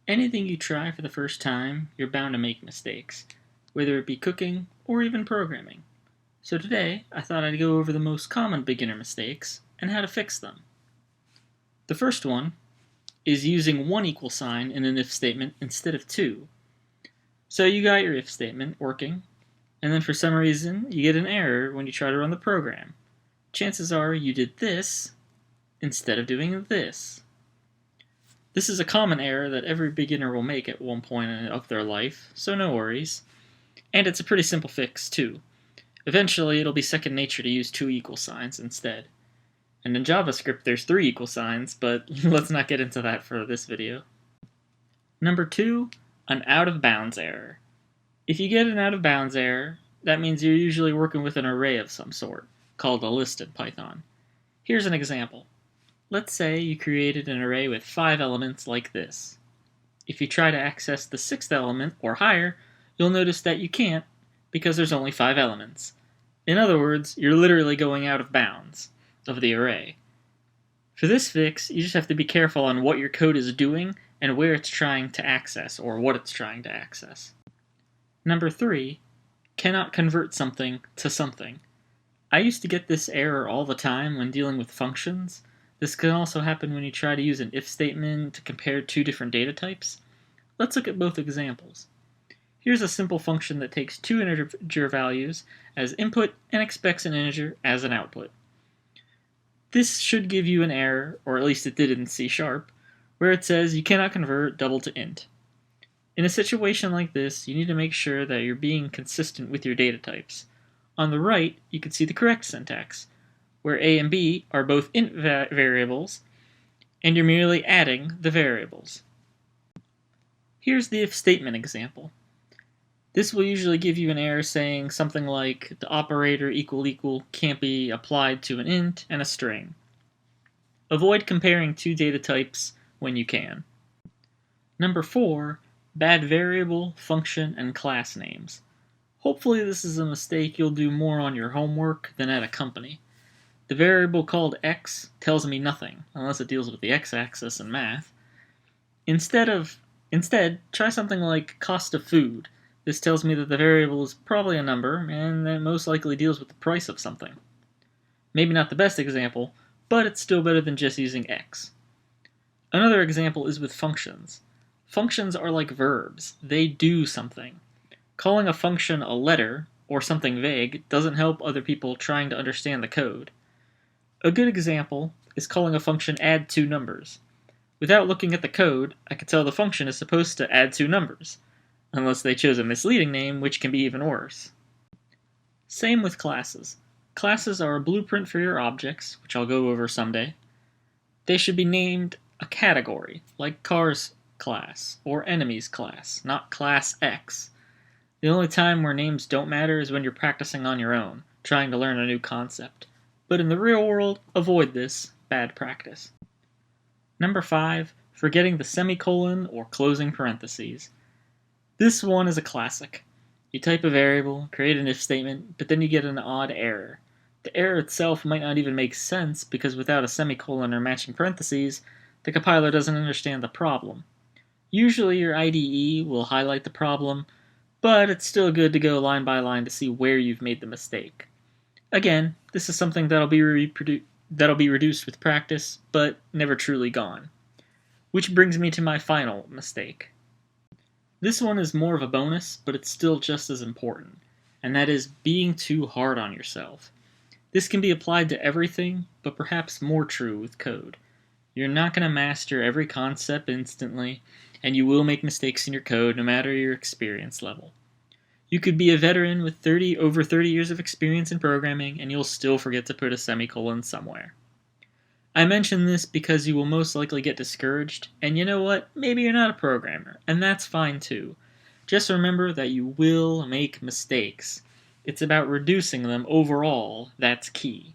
Anything you try for the first time, you're bound to make mistakes, whether it be cooking or even programming. So today, I thought I'd go over the most common beginner mistakes and how to fix them. The first one is using one equal sign in an if statement instead of two. So you got your if statement working, and then for some reason you get an error when you try to run the program. Chances are you did this instead of doing this. This is a common error that every beginner will make at one point of their life, so no worries. And it's a pretty simple fix, too. Eventually, it'll be second nature to use two equal signs instead. And in JavaScript, there's three equal signs, but let's not get into that for this video. Number 2, an out-of-bounds error. If you get an out-of-bounds error, that means you're usually working with an array of some sort, called a list in Python. Here's an example. Let's say you created an array with 5 elements like this. If you try to access the 6th element or higher, you'll notice that you can't because there's only 5 elements. In other words, you're literally going out of bounds of the array. For this fix, you just have to be careful on what your code is doing and where it's trying to access or what it's trying to access. Number 3, cannot convert something to something. I used to get this error all the time when dealing with functions. This can also happen when you try to use an if statement to compare two different data types. Let's look at both examples. Here's a simple function that takes two integer values as input and expects an integer as an output. This should give you an error, or at least it did in C#, where it says you cannot convert double to int. In a situation like this, you need to make sure that you're being consistent with your data types. On the right, you can see the correct syntax, where a and b are both int variables, and you're merely adding the variables. Here's the if statement example. This will usually give you an error saying something like the operator equal equal can't be applied to an int and a string. Avoid comparing two data types when you can. Number 4, bad variable, function, and class names. Hopefully this is a mistake you'll do more on your homework than at a company. The variable called x tells me nothing, unless it deals with the x-axis in math. Instead, try something like cost of food. This tells me that the variable is probably a number, and that most likely deals with the price of something. Maybe not the best example, but it's still better than just using x. Another example is with functions. Functions are like verbs. They do something. Calling a function a letter, or something vague, doesn't help other people trying to understand the code. A good example is calling a function add two numbers. Without looking at the code, I could tell the function is supposed to add two numbers, unless they chose a misleading name, which can be even worse. Same with classes. Classes are a blueprint for your objects, which I'll go over someday. They should be named a category, like cars class or enemies class, not class X. The only time where names don't matter is when you're practicing on your own, trying to learn a new concept. But in the real world, avoid this bad practice. Number 5, forgetting the semicolon or closing parentheses. This one is a classic. You type a variable, create an if statement, but then you get an odd error. The error itself might not even make sense because without a semicolon or matching parentheses, the compiler doesn't understand the problem. Usually your IDE will highlight the problem, but it's still good to go line by line to see where you've made the mistake. Again, this is something that'll be reduced with practice, but never truly gone. Which brings me to my final mistake. This one is more of a bonus, but it's still just as important, and that is being too hard on yourself. This can be applied to everything, but perhaps more true with code. You're not going to master every concept instantly, and you will make mistakes in your code no matter your experience level. You could be a veteran with over 30 years of experience in programming, and you'll still forget to put a semicolon somewhere. I mention this because you will most likely get discouraged, and you know what? Maybe you're not a programmer, and that's fine too. Just remember that you will make mistakes. It's about reducing them overall that's key.